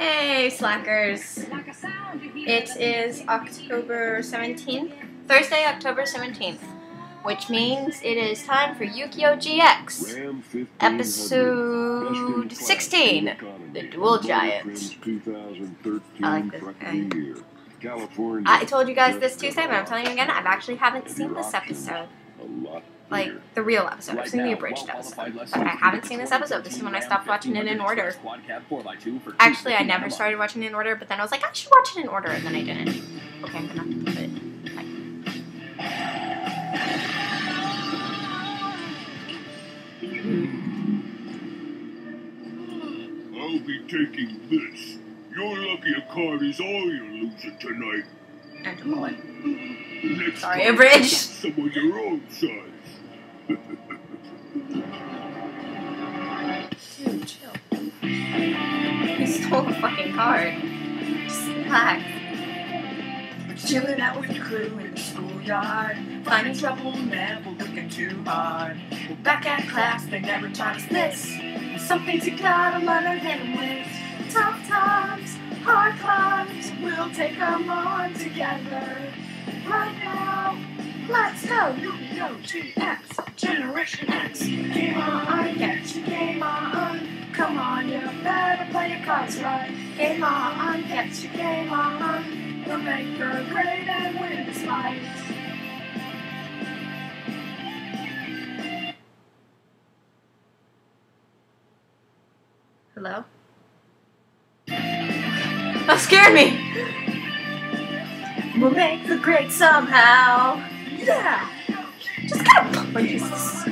Hey, slackers. It is October 17th, Thursday, October 17th, which means it is time for Yugioh GX, episode 16, the Duel Giant. I like this guy. I told you guys this Tuesday, but I'm telling you again, I actually haven't seen this episode. Like, the real episode. I've seen the abridged episode. But I haven't seen this episode. This is when I stopped watching it in order. Actually, I never started watching it in order, but then I was like, I should watch it in order, and then I didn't. Okay, I'm gonna put it. I'll be taking this. You're lucky a card is all you're losing tonight. And Duel. Next Sorry, time, abridged. someone your own size. Dude, chill. He stole a fucking card. Just relax. Chilling out with your crew in the schoolyard, finding trouble, never looking too hard. We're back at class, they never taught us this. Some things you gotta learn and handle with. Tough times, hard climbs, we'll take them on together. Right now, let's go! Yugioh GX, Generation X. Game on, get your game on. Come on, you better play your cards right. Game on, get your game on. We'll make her great and win this fight. Hello? That scared me! We'll make the grade somehow. Yeah! Just gotta punch this.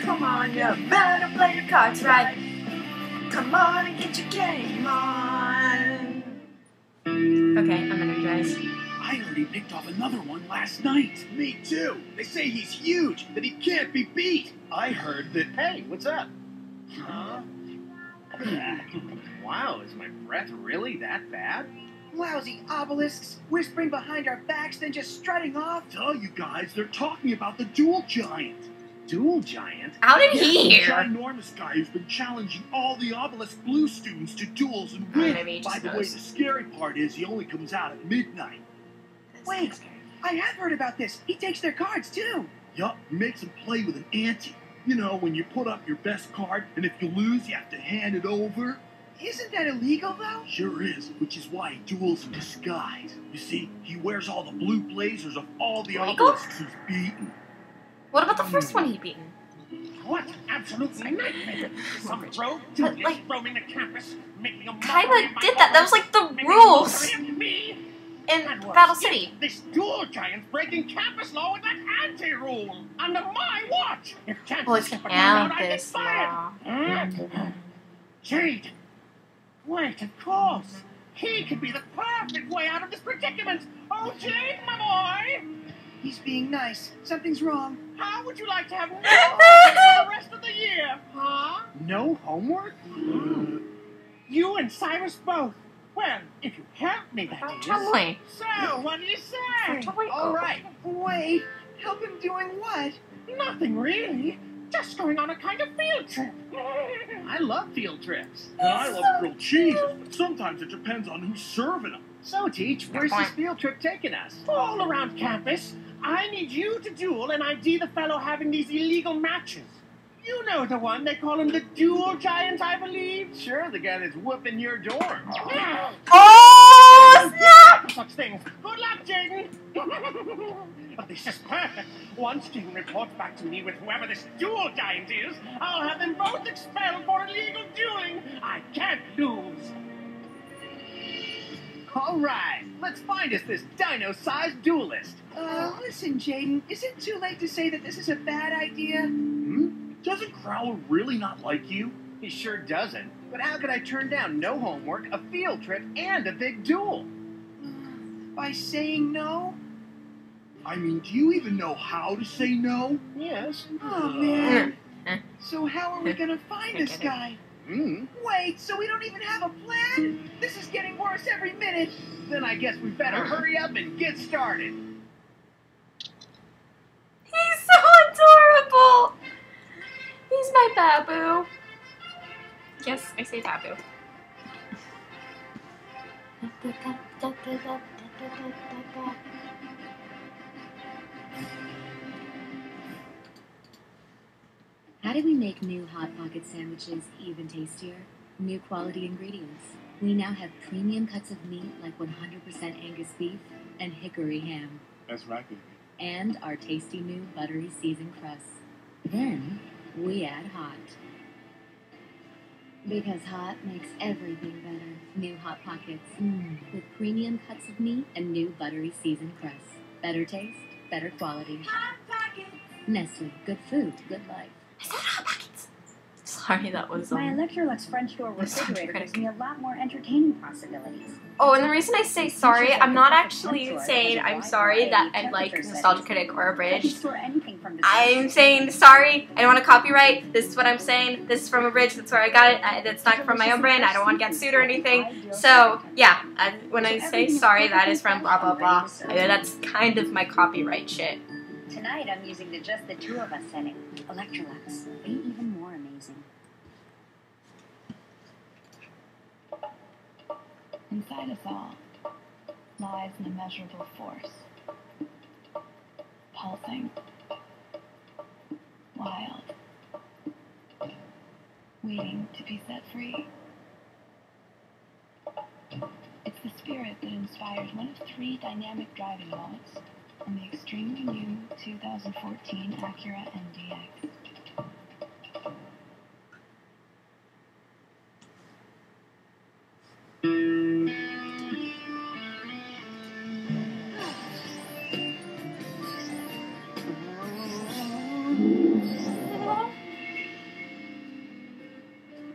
Come on, you better play your cards right. Come on and get your game on. Okay, I'm energized. I already picked off another one last night. Me too. They say he's huge, that he can't be beat. I heard that. Hey, what's up? Huh? Wow, is my breath really that bad? Lousy obelisks, whispering behind our backs, then just strutting off. Tell you guys, they're talking about the Duel Giant. Duel Giant? How did he The hear? ginormous guy who's been challenging all the Obelisk Blue students to duels and win. maybe he By just the way, knows. the scary part is he only comes out at midnight. Wait, I have heard about this. He takes their cards, too. Yup, he makes them play with an ante. You know, when you put up your best card, and if you lose, you have to hand it over. Isn't that illegal, though? Sure is, which is why he duels in disguise. You see, he wears all the blue blazers of all the Legal? obelisks he's beaten. What about the first one he beaten? What absolute nightmare! Some rogue But, duelist like, roaming the campus, making a kinda mockery of my did that. That was like the making a rules mockery of me. in And worse Battle yet, City. This duel giant's breaking campus law with that anti-rule under my watch. If chances Well, it's slip a down, I get campus fired. law. Jaden. Wait, of course. He could be the perfect way out of this predicament. Oh, Jaden, my boy. He's being nice. Something's wrong. How would you like to have no homework for the rest of the year? Huh? No homework? You and Cyrus both. Well, if you help me, that is. Totally. So, what do you say? Totally. All right. Wait, help him doing what? Nothing really. Just going on a kind of field trip. I love field trips. I love grilled cheeses, but sometimes it depends on who's serving them. So, Teach, where's this field trip taking us? All around campus. I need you to duel and ID the fellow having these illegal matches. You know the one. They call him the Duel Giant, I believe. Sure, the guy that's whooping your dorm. Oh, snap! Such things. Good luck, Jaden. But this is perfect. Once Jaden reports back to me with whoever this Duel Giant is, I'll have them both expelled for illegal dueling. I can't lose. All right, let's find us this dino-sized duelist. Listen, Jaden, is it too late to say that this is a bad idea? Doesn't Crowler really not like you? He sure doesn't. But how could I turn down no homework, a field trip, and a big duel? By saying no? I mean, do you even know how to say no? Yes. Oh, man. So how are we gonna find this guy? Hmm. Wait, so we don't even have a plan? This is getting worse every minute. Then I guess we better hurry up and get started. He's so adorable. He's my babu. Yes, I say babu. How do we make new Hot Pocket sandwiches even tastier? New quality ingredients. We now have premium cuts of meat like 100% Angus beef and hickory ham. That's right, baby. And our tasty new buttery seasoned crust. Then we add hot. Because hot makes everything better. New Hot Pockets. With premium cuts of meat and new buttery seasoned crust. Better taste, better quality. Hot Pockets. Nestle, good food, good life. I said Hot Pockets. Sorry, that was My Electrolux French door refrigerator gives me a lot more entertaining possibilities. Oh, and the reason I say sorry, I'm not actually saying I'm sorry that I'm like Nostalgia Critic or Abridged. I'm saying sorry, I don't want to copyright, this is what I'm saying, this is from Abridged, that's where I got it, that's not from my own brand, I don't want to get sued or anything. So, yeah, when I say sorry, that is from blah blah blah. That's kind of my copyright shit. Tonight I'm using the just the two of us setting. Electrolux, ain't even more amazing. Inside us all lies an immeasurable force, pulsing, wild, waiting to be set free. It's the spirit that inspires one of 3 dynamic driving modes on the extremely new 2014 Acura NDX.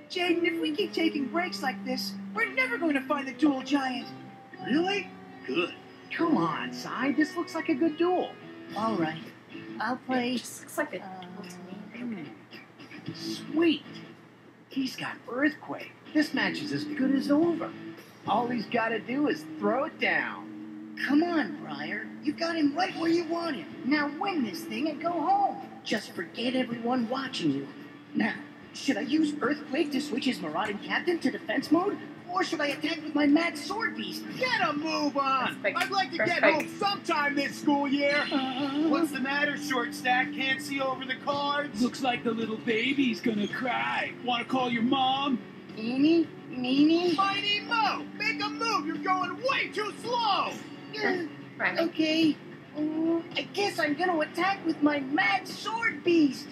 Jaden, if we keep taking breaks like this, we're never going to find the Duel Giant. Really? Good. Come on, Sai. This looks like a good duel. All right. I'll play. Just looks like a Sweet. He's got Earthquake. This match is as good as over. All he's got to do is throw it down. Come on, Briar. You got him right where you want him. Now win this thing and go home. Just forget everyone watching you. Now, should I use Earthquake to switch his marauding captain to defense mode? Or should I attack with my mad sword beast? Get a move on! Earthquake. I'd like to get Earthquake. home sometime this school year. What's the matter, short stack? Can't see over the cards? Looks like the little baby's gonna cry. Wanna call your mom? Eeny, meeny. Mighty Mo! Make a move! You're going way too slow! Right. Okay. I guess I'm gonna attack with my mad sword beast.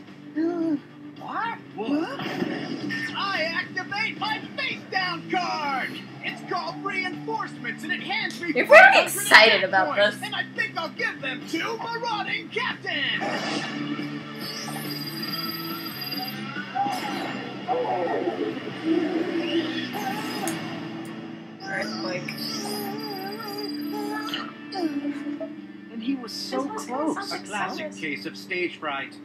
What? I activate my face down card! It's called Reinforcements, and it hands me You're very 500 excited attack about points, this. and I think I'll give them to Marauding Captain! Earthquake. And he was so close. A classic case of stage fright.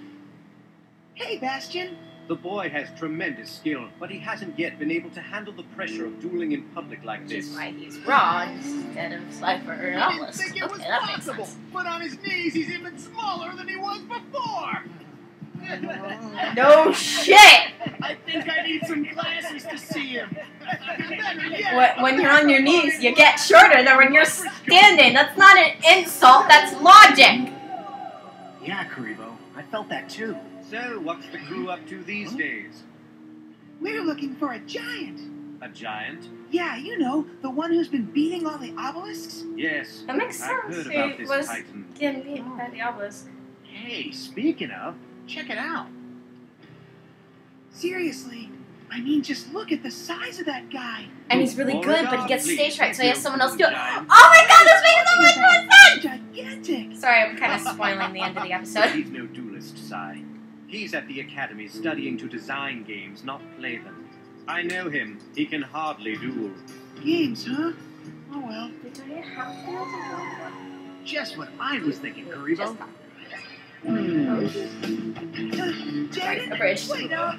Hey, Bastion. The boy has tremendous skill, but he hasn't yet been able to handle the pressure of dueling in public like Which is this. why he's raw instead of Slifer or I didn't Obelisk. think it was Okay, that makes possible, sense. but on his knees he's even smaller than he was before! No shit! I think I need some glasses to see him. When you're on your knees, you get shorter than when you're standing. That's not an insult, that's logic. Yeah, Karibo, I felt that too. So, what's the crew up to these days? We're looking for a giant. A giant? Yeah, you know, the one who's been beating all the obelisks. Yes. That makes I've sense. heard about It this was titan. getting beaten by the Obelisk. Hey, speaking of, check it out. Seriously, I mean, just look at the size of that guy. And he's really good, but he gets stage fright, so he has Please, someone else do it. giant. Oh my god, this makes so much more sense! Gigantic. Sorry, I'm kind of spoiling the end of the episode. He's no duelist, Sai. He's at the academy studying to design games, not play them. I know him. He can hardly duel. Games, huh? Oh well. Do you have to do Just what I was thinking, Karibo. Jaden, Abridged. wait up.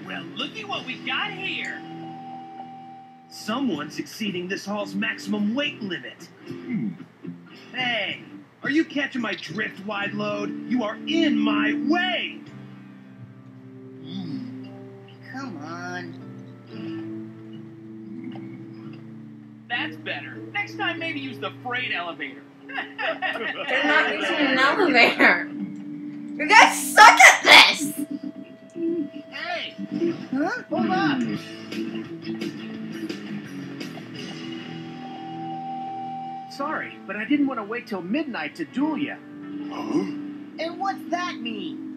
Well, looky what we got here. Someone's exceeding this hall's maximum weight limit. Hey, are you catching my drift, wide load? You are in my way! Come on. that's better. Next time, maybe use the freight elevator. They're not using an elevator. You guys suck at this! Hey! Huh? Hold on! Sorry, but I didn't want to wait till midnight to duel you. Huh? And what's that mean?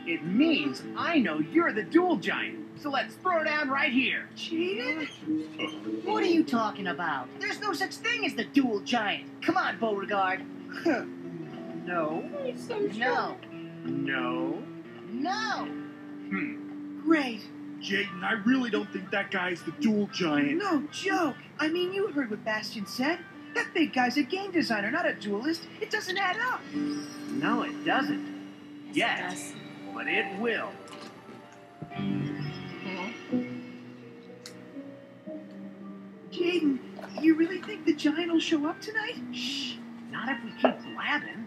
It means I know you're the duel giant. So let's throw down right here. Jaden? What are you talking about? There's no such thing as the duel giant. Come on, Beauregard. No. No. No. No. Great. Jaden, I really don't think that guy's the duel giant. No joke. I mean, you heard what Bastian said. That big guy's a game designer, not a duelist. It doesn't add up. No, it doesn't. Yes, Yet. it does. But it will. Jaden, you really think the giant will show up tonight? Shh. Not if we keep blabbing.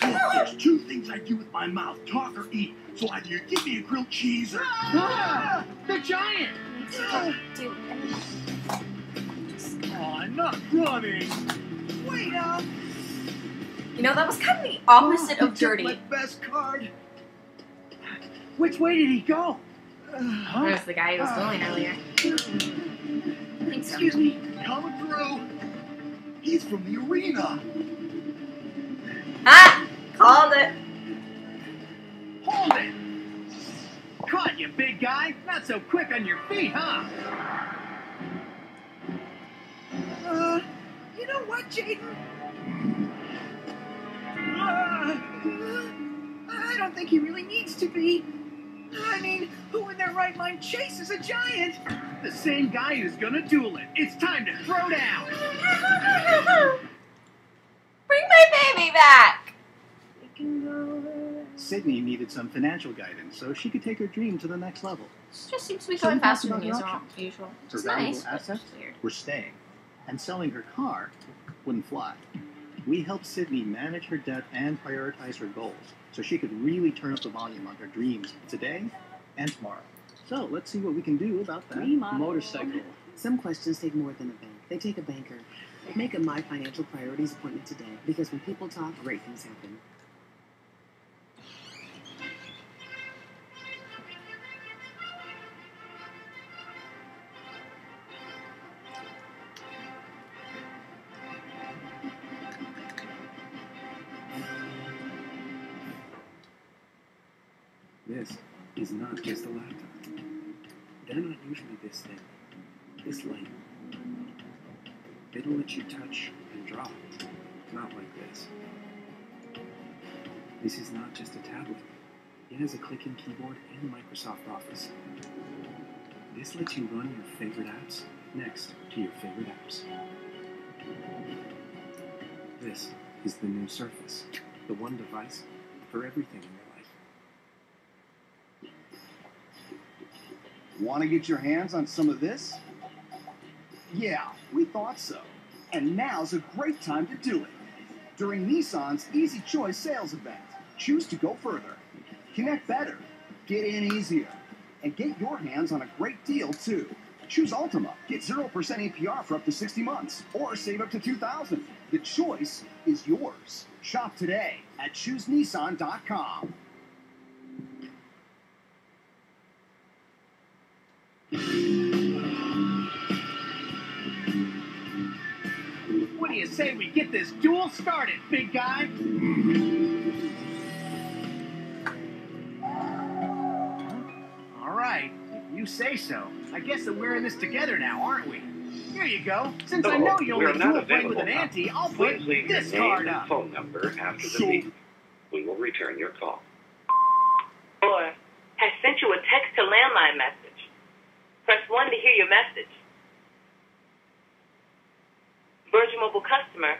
Look, there's two things I do with my mouth, talk or eat. So either you give me a grilled cheese or... Ah! The giant! Dude. Oh, I'm not running. Wait up. You know, that was kind of the opposite of dirty. My best card. Which way did he go? There's the guy who was dueling earlier. Excuse me. Coming through. He's from the arena. Ah! Called it. Hold it! Caught you, big guy. Not so quick on your feet, huh? You know what, Jaden? I don't think he really needs to be. I mean, who in their right mind chases a giant? The same guy who's gonna duel it. It's time to throw down. Bring my baby back! Sydney needed some financial guidance so she could take her dream to the next level. Just seems to be So going we talked faster than about her usual. options. Her It's valuable nice, but assets it's weird. were staying, and selling her car wouldn't fly. We helped Sydney manage her debt and prioritize her goals so she could really turn up the volume on her dreams today and tomorrow. So let's see what we can do about that motorcycle. Some questions take more than a bank. They take a banker. Make a My Financial Priorities appointment today, because when people talk, great things happen. This is not just a laptop. They're not usually this thin, this light. They don't let you touch and drop. Not like this. This is not just a tablet. It has a clicking keyboard and Microsoft Office. This lets you run your favorite apps next to your favorite apps. This is the new Surface, the one device for everything in your life. Want to get your hands on some of this? Yeah, we thought so. And now's a great time to do it. During Nissan's Easy Choice sales event, choose to go further. Connect better, get in easier, and get your hands on a great deal too. Choose Ultima, get 0% APR for up to 60 months, or save up to $2,000. The choice is yours. Shop today at ChooseNissan.com. What do you say we get this duel started, big guy? All right, if you say so. I guess that we're in this together now, aren't we? Here you go. Since I know you only duel play with an ante, I'll put this card up. Phone number after the beep. We will return your call. Or has sent you a text to landline message. Press 1 to hear your message. Virgin Mobile customer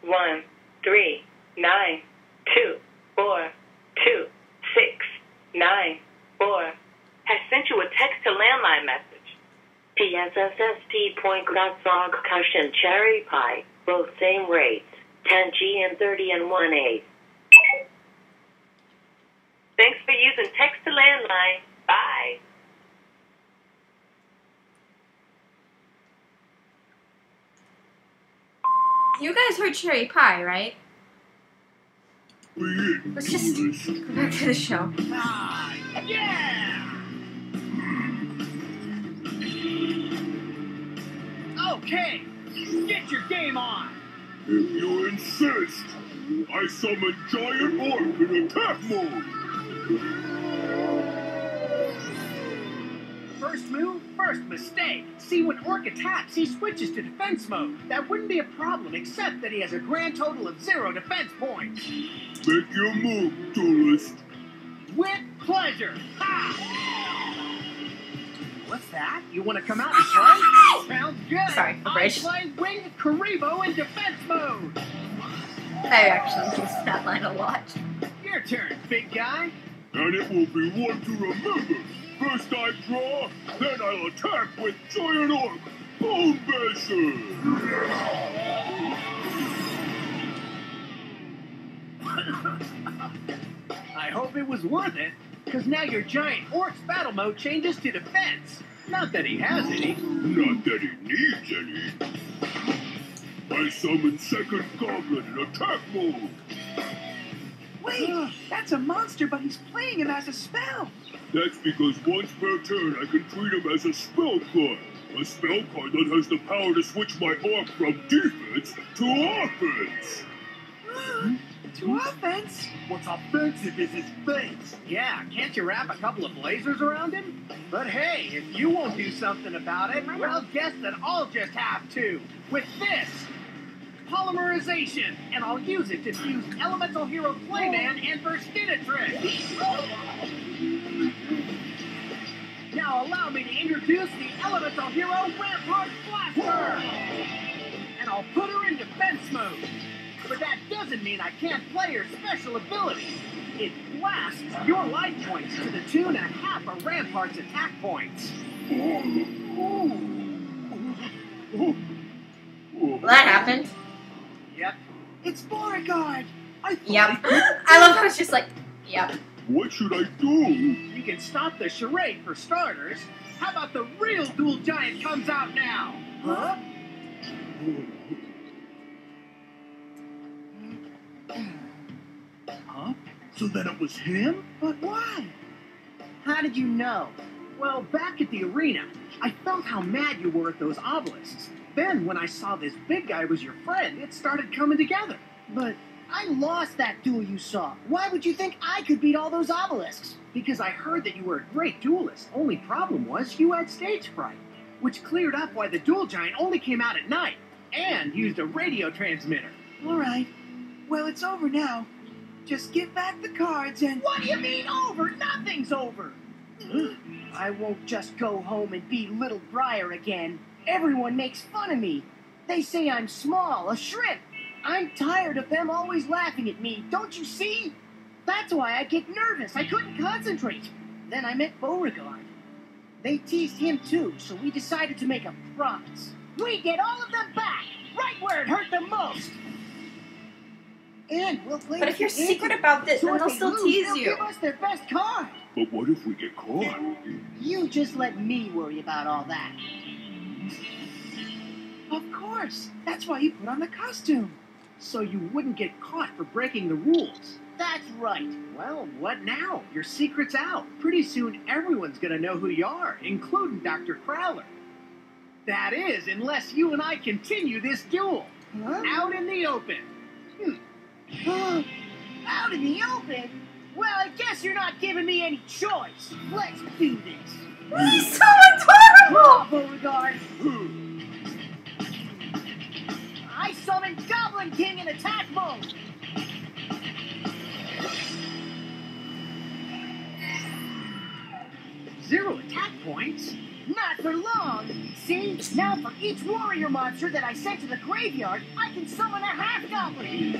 21392422694 has sent you a text to landline message. PSSST point Glasog cushion cherry pie, both same rates, 10G and 30 and 1/8. Thanks for using text to landline. Bye. You guys heard cherry pie, right? Let's just go back to the show. Ah, yeah! Okay, get your game on. If you insist, I summon Giant Orc in attack mode. First move, first mistake. See, when Orc attacks, he switches to defense mode. That wouldn't be a problem, except that he has a grand total of 0 defense points. Make your move, duelist. With pleasure. Ha! What's that? You want to come out and play? Sounds good. Sorry, the I bridge. play Winged Karibo in defense mode. I actually use that line a lot. Your turn, big guy. And it will be one to remember. First I draw, then I'll attack with Giant Orc. Bone Basher! I hope it was worth it, because now your giant orc's battle mode changes to defense. Not that he has any. Not that he needs any. I summon Second Goblin in attack mode. Wait, that's a monster, but he's playing him as a spell. That's because once per turn I can treat him as a spell card. A spell card that has the power to switch my orc from defense to offense. To offense? What's offensive is his face. Yeah, can't you wrap a couple of blazers around him? But hey, if you won't do something about it, well, guess that I'll just have to. With this polymerization, and I'll use it to fuse Elemental Hero Playman and Burstinatrix. Now allow me to introduce the Elemental Hero Rampart Blaster! And I'll put her in defense mode. But that doesn't mean I can't play her special ability. It blasts your life points to the tune of half a Rampart's attack points. Well, that happened. Yep. It's Beauregard. Yep. I love how it's just like, yep. What should I do? You can stop the charade for starters. How about the real Duel Giant comes out now? Huh? Huh? So then it was him? But why? How did you know? Well, back at the arena, I felt how mad you were at those obelisks. Then, when I saw this big guy was your friend, it started coming together. But I lost that duel you saw. Why would you think I could beat all those obelisks? Because I heard that you were a great duelist. Only problem was you had stage fright, which cleared up why the Duel Giant only came out at night and used a radio transmitter. All right. Well, it's over now. Just give back the cards and... What do you mean over? Nothing's over. I won't just go home and be Little Briar again. Everyone makes fun of me. They say I'm small, a shrimp. I'm tired of them always laughing at me, don't you see? That's why I get nervous. I couldn't concentrate. Then I met Beauregard. They teased him too, so we decided to make a promise. We'd get all of them back, right where it hurt the most. And we'll play. But if you're secret about this, then they'll still tease you. They'll give us their best card. But what if we get caught? You just let me worry about all that. Of course. That's why you put on the costume. So you wouldn't get caught for breaking the rules. That's right. Well, what now? Your secret's out. Pretty soon everyone's gonna know who you are, including Dr. Crowler. That is, unless you and I continue this duel. Huh? Out in the open. Out in the open? Well, I guess you're not giving me any choice. Let's do this. He's so adorable! Beauregard. I summon Goblin King in attack mode. Zero attack points? Not for long. See, now for each warrior monster that I sent to the graveyard, I can summon a half-goblin.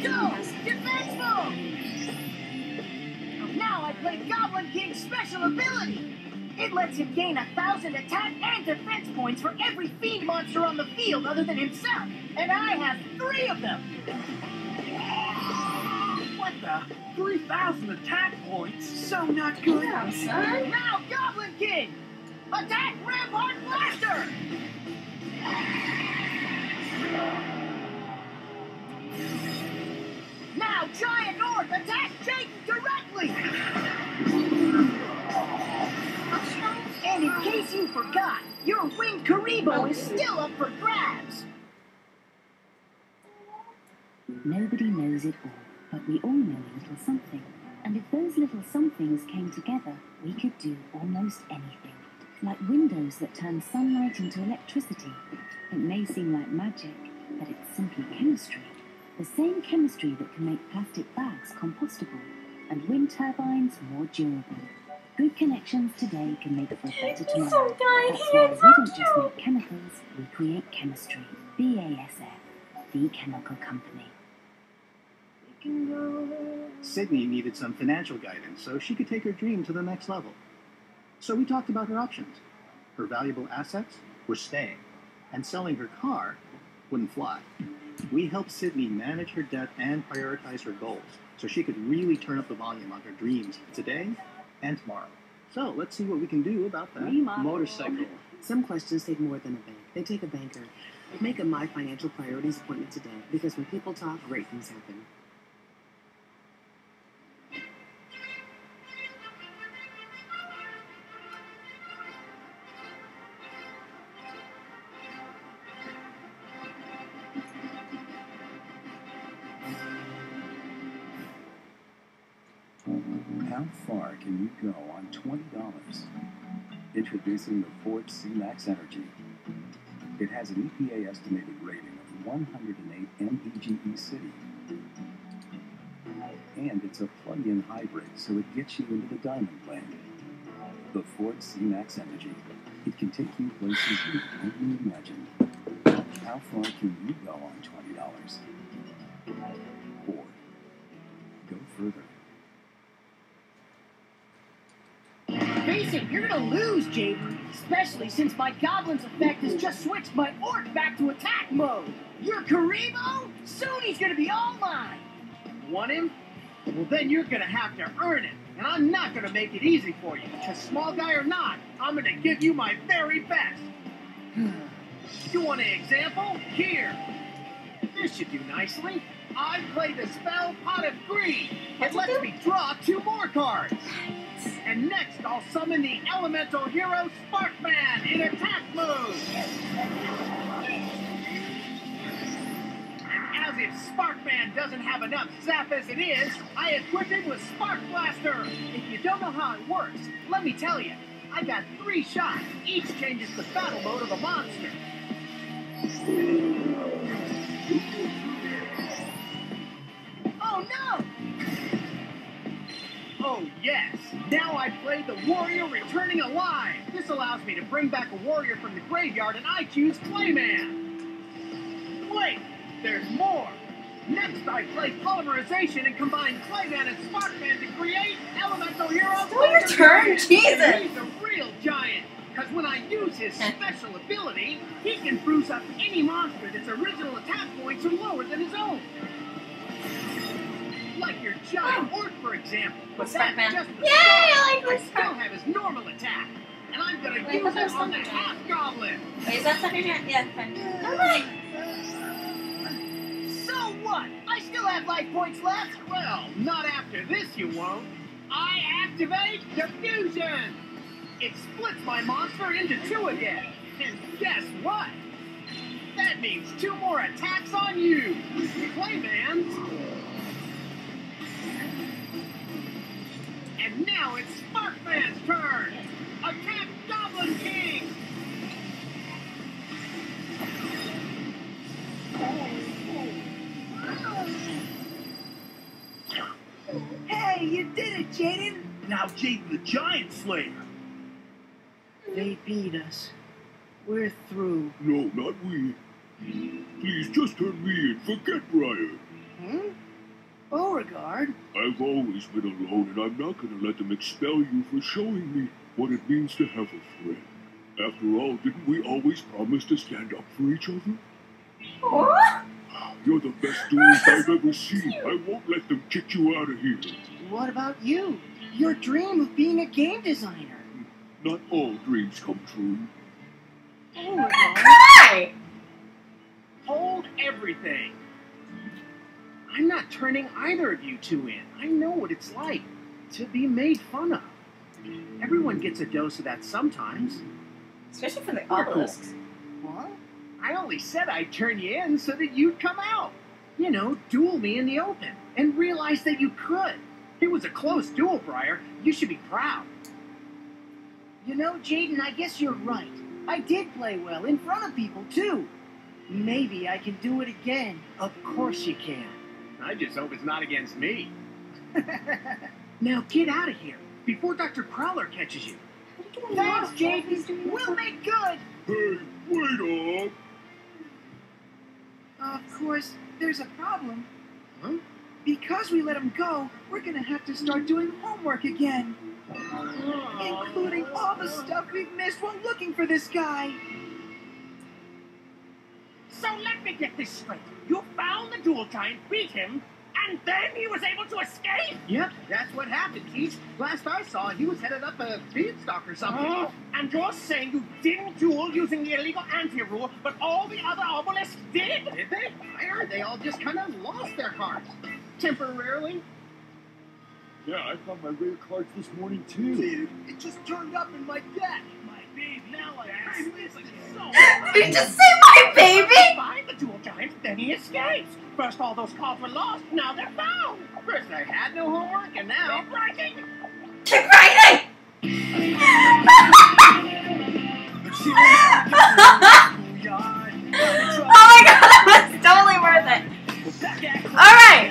Go! Defense mode! Now I play Goblin King's special ability. It lets him gain 1,000 attack and defense points for every fiend monster on the field other than himself. And I have 3 of them. What the? 3,000 attack points? So not good. Yeah, son. Now Goblin King! Attack Rampart Blaster! Now, Giant North attack Jaden directly! And in case you forgot, your winged Karibo is still up for grabs! Nobody knows it all, but we all know a little something. And if those little somethings came together, we could do almost anything. Like windows that turn sunlight into electricity. It may seem like magic, but it's simply chemistry. The same chemistry that can make plastic bags compostable and wind turbines more durable. Good connections today can make for a better tomorrow. so dying. That's why we don't just make chemicals, we create chemistry. BASF, the chemical company. Sydney needed some financial guidance so she could take her dream to the next level. So we talked about her options. Her valuable assets were staying, and selling her car wouldn't fly. We helped Sydney manage her debt and prioritize her goals so she could really turn up the volume on her dreams today and tomorrow. So let's see what we can do about that motorcycle. Some questions take more than a bank. They take a banker. Make a My Financial Priorities appointment today, because when people talk, great things happen. How far can you go on $20? Introducing the Ford C-Max Energy. It has an EPA estimated rating of 108 mpge city. And it's a plug-in hybrid, so it gets you into the diamond lane. The Ford C-Max Energy. It can take you places you only imagined. How far can you go on $20? Ford. Go further. Face it, you're gonna lose, Jaden. Especially since my Goblin's effect has just switched my Orc back to attack mode. Your Karibo? Soon he's gonna be all mine. Want him? Well, then you're gonna have to earn it. And I'm not gonna make it easy for you. Because small guy or not, I'm gonna give you my very best. You want an example? Here. This should do nicely. I play the spell Pot of Greed. It lets me draw 2 more cards. And next, I'll summon the elemental hero Sparkman in attack mode. And as if Sparkman doesn't have enough zap as it is, I equip him with Spark Blaster. If you don't know how it works, let me tell you. I got 3 shots. Each changes the battle mode of a monster. Oh no! Oh yes! Now I play the Warrior Returning Alive! This allows me to bring back a warrior from the graveyard, and I choose Clayman! Wait! There's more! Next I play Polymerization and combine Clayman and Sparkman to create Elemental Hero... It's your turn, Jesus! He's a real giant! Because when I use his special ability, he can bruise up any monster that's original attack points are lower than his own. Like your giant orc, for example. But that's just the Yay, I like this still have his normal attack. And I'm gonna use it on the half-goblin. Wait, is that stuff in here? Yeah, fine. Okay. So what? I still have life points left. Well, not after this you won't. I activate Diffusion. It splits my monster into 2 again. And guess what? That means 2 more attacks on you. Claymans. And now it's Sparkman's turn! Attack Goblin King! Hey, you did it, Jaden! Now Jaden the Giant Slayer. They beat us. We're through. No, not we. Please just turn me in. Forget Briar. Hmm? Beauregard? I've always been alone, and I'm not going to let them expel you for showing me what it means to have a friend. After all, didn't we always promise to stand up for each other? What? You're the best duelist I've ever seen. I won't let them kick you out of here. What about you? Your dream of being a game designer. Not all dreams come true. Beauregard? Cry! Hold everything. I'm not turning either of you two in. I know what it's like to be made fun of. Everyone gets a dose of that sometimes. Especially for the You're cool. obelisks. What? I only said I'd turn you in so that you'd come out. You know, duel me in the open and realize that you could. It was a close duel, Briar. You should be proud. You know, Jaden, I guess you're right. I did play well, in front of people, too. Maybe I can do it again. Of course you can. I just hope it's not against me. Now get out of here before Dr. Prowler catches you. Thanks, Jaden. We'll make good. Hey, wait up. Of course, there's a problem. Huh? Because we let him go, we're gonna have to start doing homework again. Including all the stuff we've missed while looking for this guy. So let me get this straight. You found the duel giant, beat him, and then he was able to escape? Yep, that's what happened, Keith. Last I saw, he was headed up a beanstalk or something. And you're saying you didn't duel using the illegal anti-rule, but all the other obelisks did? Did they? I heard they all just kind of lost their cards. Temporarily. Yeah, I found my rare cards this morning, too. Dude, it just turned up in my deck. My baby, now I Did you just say my baby? Find the duel giant, then he escapes. First all those cards were lost, now they're found. First I had no homework, and now... Keep writing! Keep writing! Oh my god, that was totally worth it. Alright,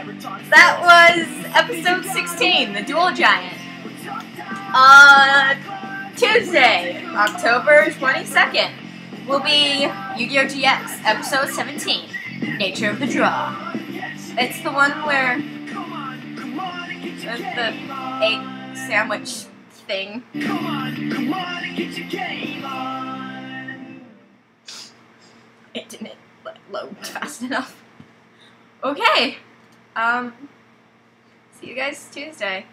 that was episode 16, The Duel Giant. Tuesday, October 22nd, will be Yu-Gi-Oh! GX, episode 17, Nature of the Draw. It's the one where the egg sandwich thing. It didn't load fast enough. Okay. See you guys Tuesday.